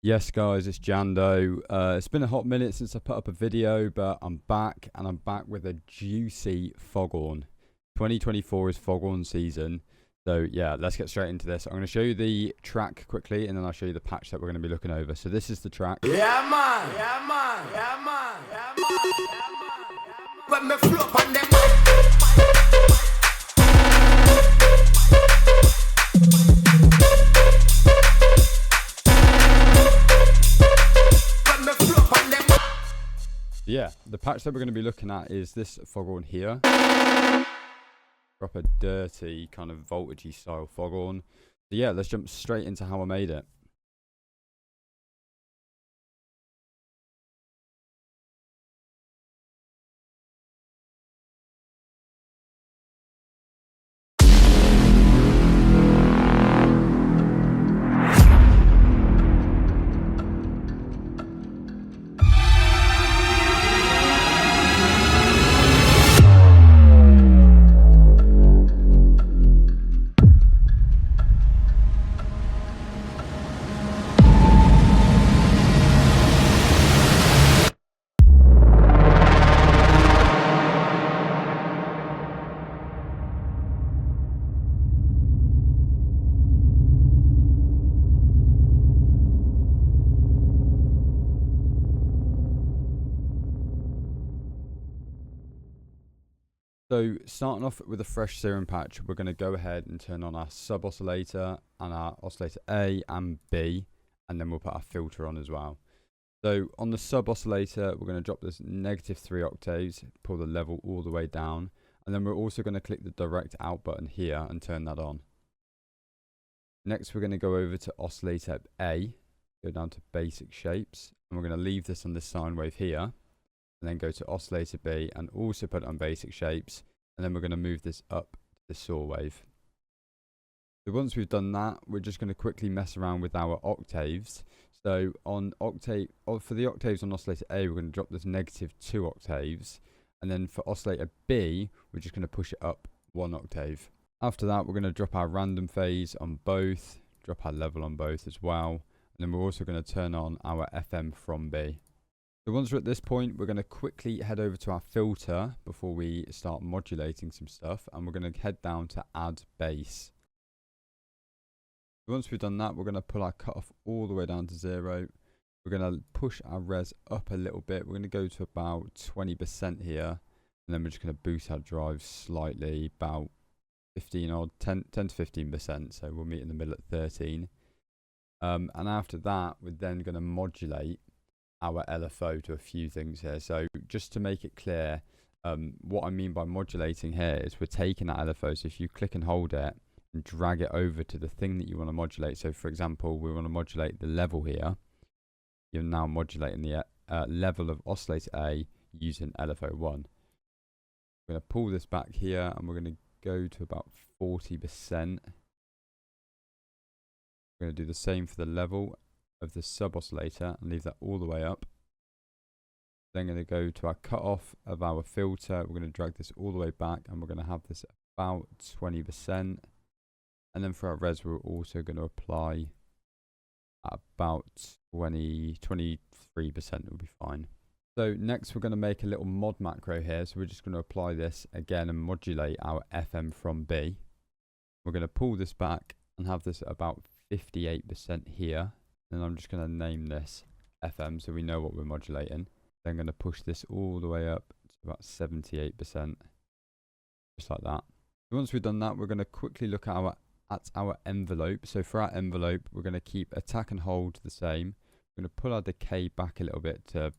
Yes guys, it's Jando. It's been a hot minute since I put up a video, but I'm back, and I'm back with a juicy Foghorn. 2024 is Foghorn season, so yeah, let's get straight into this. I'm going to show you the track quickly, and then I'll show you the patch that we're going to be looking over. So this is the track. Yeah man, yeah man, yeah man, yeah man, yeah man. When me flop on them. Yeah, the patch that we're going to be looking at is this Foghorn here. Proper dirty, kind of voltagey style Foghorn. So yeah, let's jump straight into how I made it. So starting off with a fresh serum patch, we're going to go ahead and turn on our sub oscillator and our oscillator A and B, and then we'll put our filter on as well. So on the sub oscillator, we're going to drop this -3 octaves, pull the level all the way down, and then we're also going to click the direct out button here and turn that on. Next, we're going to go over to oscillator A, go down to basic shapes, and we're going to leave this on this sine wave here. And then go to oscillator B and also put it on basic shapes, and then we're going to move this up to the saw wave. So once we've done that, we're just going to quickly mess around with our octaves. So on for the octaves on oscillator A, we're going to drop this -2 octaves, and then for oscillator B, we're just going to push it up 1 octave. After that, we're going to drop our random phase on both, drop our level on both as well, and then we're also going to turn on our FM from B. So once we're at this point, we're going to quickly head over to our filter before we start modulating some stuff, and we're going to head down to add bass. Once we've done that, we're going to pull our cutoff all the way down to 0. We're going to push our res up a little bit. We're going to go to about 20% here, and then we're just going to boost our drive slightly, about 10 to 15%, so we'll meet in the middle at 13. And after that, we're then going to modulate our LFO to a few things here. So just to make it clear, what I mean by modulating here is we're taking that LFO, so if you click and hold it and drag it over to the thing that you want to modulate, so for example we want to modulate the level here, you're now modulating the level of oscillator A using LFO1. We're going to pull this back here and we're going to go to about 40%. We're going to do the same for the level of the sub oscillator and leave that all the way up. Then going to go to our cutoff of our filter. We're going to drag this all the way back, and we're going to have this at about 20%. And then for our res, we're also going to apply at about 23%. Will be fine. So next, we're going to make a little mod macro here. So we're just going to apply this again and modulate our FM from B. We're going to pull this back and have this at about 58% here. And I'm just going to name this FM so we know what we're modulating. Then I'm going to push this all the way up to about 78%, just like that. So once we've done that, we're going to quickly look at our envelope. So for our envelope, we're going to keep attack and hold the same. We're going to pull our decay back a little bit to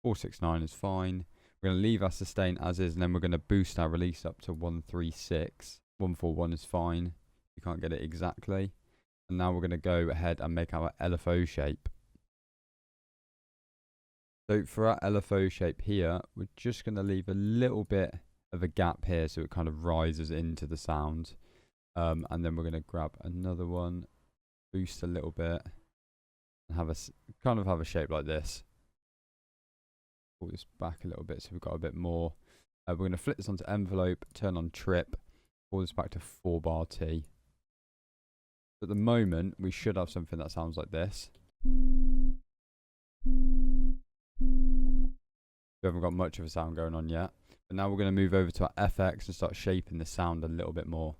469 is fine. We're going to leave our sustain as is, and then we're going to boost our release up to 136. 141 is fine. You can't get it exactly. And now we're going to go ahead and make our LFO shape. So for our LFO shape here, we're just going to leave a little bit of a gap here so it kind of rises into the sound. And then we're going to grab another one, boost a little bit, and have a shape like this. Pull this back a little bit so we've got a bit more. We're going to flip this onto envelope, turn on trip, pull this back to 4-bar T. At the moment, we should have something that sounds like this. We haven't got much of a sound going on yet. But now we're going to move over to our FX and start shaping the sound a little bit more.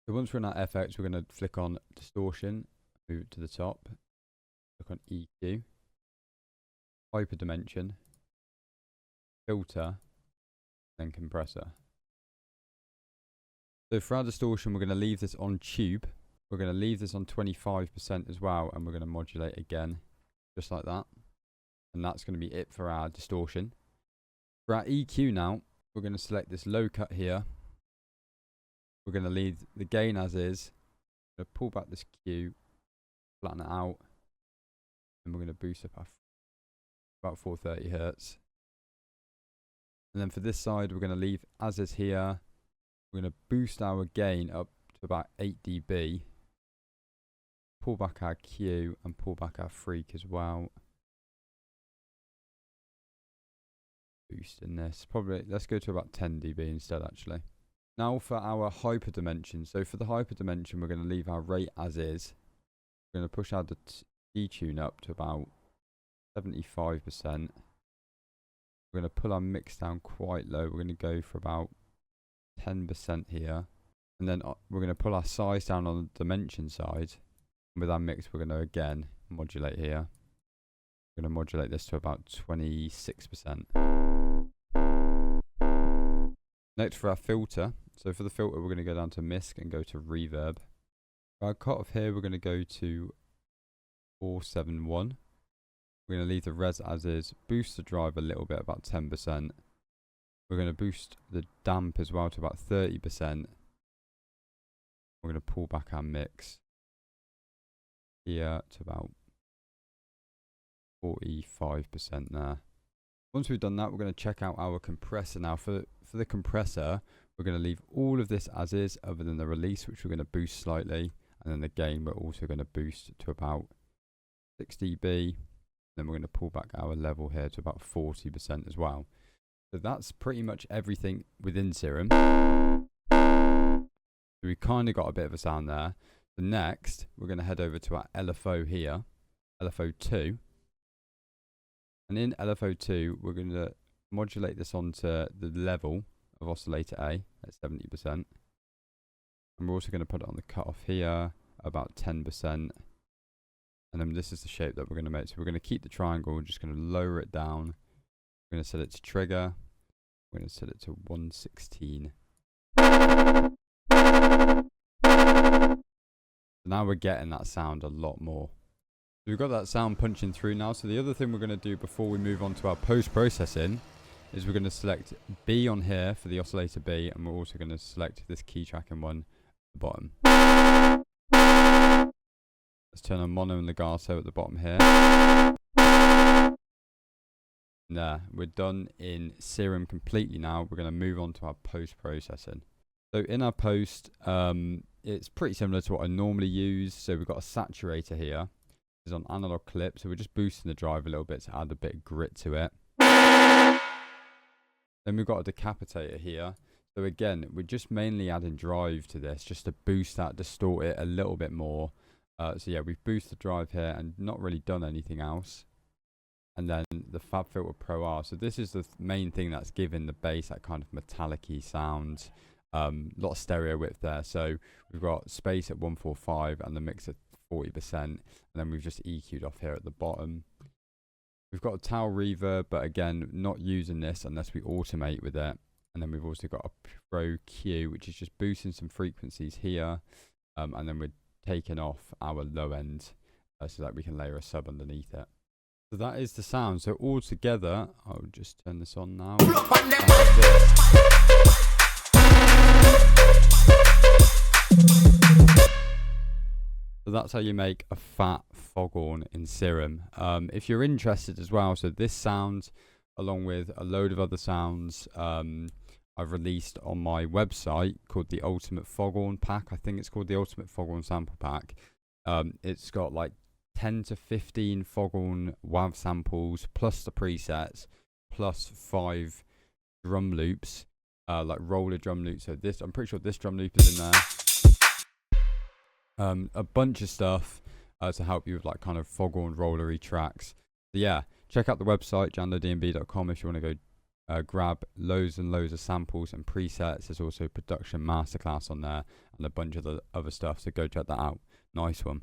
So once we're in our FX, we're going to flick on distortion, move it to the top, click on EQ, hyperdimension, filter, then compressor. So for our distortion, we're going to leave this on tube. We're going to leave this on 25% as well, and we're going to modulate again, just like that. And that's going to be it for our distortion. For our EQ now, we're going to select this low cut here. We're going to leave the gain as is. We're going to pull back this Q, flatten it out, and we're going to boost up our about 430 Hertz. And then for this side, we're going to leave as is here. We're going to boost our gain up to about 8 dB. Pull back our Q and pull back our freak as well. Boosting this. Probably, let's go to about 10 dB instead actually. Now for our hyperdimension. So for the hyperdimension, we're going to leave our rate as is. We're going to push our detune up to about 75%. We're going to pull our mix down quite low. We're going to go for about 10% here. And then we're going to pull our size down on the dimension side. And with our mix, we're going to again modulate here. We're going to modulate this to about 26%. Next for our filter. So for the filter, we're going to go down to misc and go to reverb. For our cutoff here, we're going to go to 471. We're going to leave the res as is, boost the drive a little bit, about 10%. We're going to boost the damp as well to about 30%. We're going to pull back our mix here to about 45% there. Once we've done that, we're going to check out our compressor now. For the compressor, we're going to leave all of this as is, other than the release, which we're going to boost slightly. And then the gain, we're also going to boost to about 6 dB. Then we're going to pull back our level here to about 40% as well. So that's pretty much everything within Serum. So we kind of got a bit of a sound there. So next, we're going to head over to our LFO here, LFO2. And in LFO2, we're going to modulate this onto the level of oscillator A at 70%. And we're also going to put it on the cutoff here, about 10%. And then this is the shape that we're going to make. So we're going to keep the triangle. We're just going to lower it down. We're going to set it to trigger. We're going to set it to 116. So now we're getting that sound a lot more. So we've got that sound punching through now. So the other thing we're going to do before we move on to our post-processing is we're going to select B on here for the oscillator B. And we're also going to select this key tracking one at the bottom. Let's turn on mono and legato at the bottom here. There, we're done in Serum completely now. We're going to move on to our post-processing. So in our post, it's pretty similar to what I normally use. So we've got a saturator here. It's on analog clip. So we're just boosting the drive a little bit to add a bit of grit to it. Then we've got a decapitator here. So again, we're just mainly adding drive to this just to boost that, distort it a little bit more. So yeah, we've boosted the drive here and not really done anything else. And then the Fab Filter Pro R. So this is the main thing that's giving the bass that kind of metallic-y sound. Lot of stereo width there. So we've got space at 145 and the mix at 40%. And then we've just EQ'd off here at the bottom. We've got a towel reverb, but again, not using this unless we automate with it. And then we've also got a Pro Q, which is just boosting some frequencies here. And then we're taking off our low end so that we can layer a sub underneath it. So that is the sound. So all together, I'll just turn this on now. So that's how you make a fat foghorn in Serum. If you're interested as well, so this sound, along with a load of other sounds, I've released on my website called the Ultimate Foghorn Pack. I think it's called the Ultimate Foghorn Sample Pack. It's got like 10 to 15 Foghorn WAV samples, plus the presets, plus 5 drum loops, like roller drum loops. So this, I'm pretty sure this drum loop is in there. A bunch of stuff to help you with like kind of Foghorn rollery tracks. So yeah, check out the website, drumandbass.com, if you want to go grab loads and loads of samples and presets. There's also production masterclass on there and a bunch of the other stuff, so go check that out. Nice one.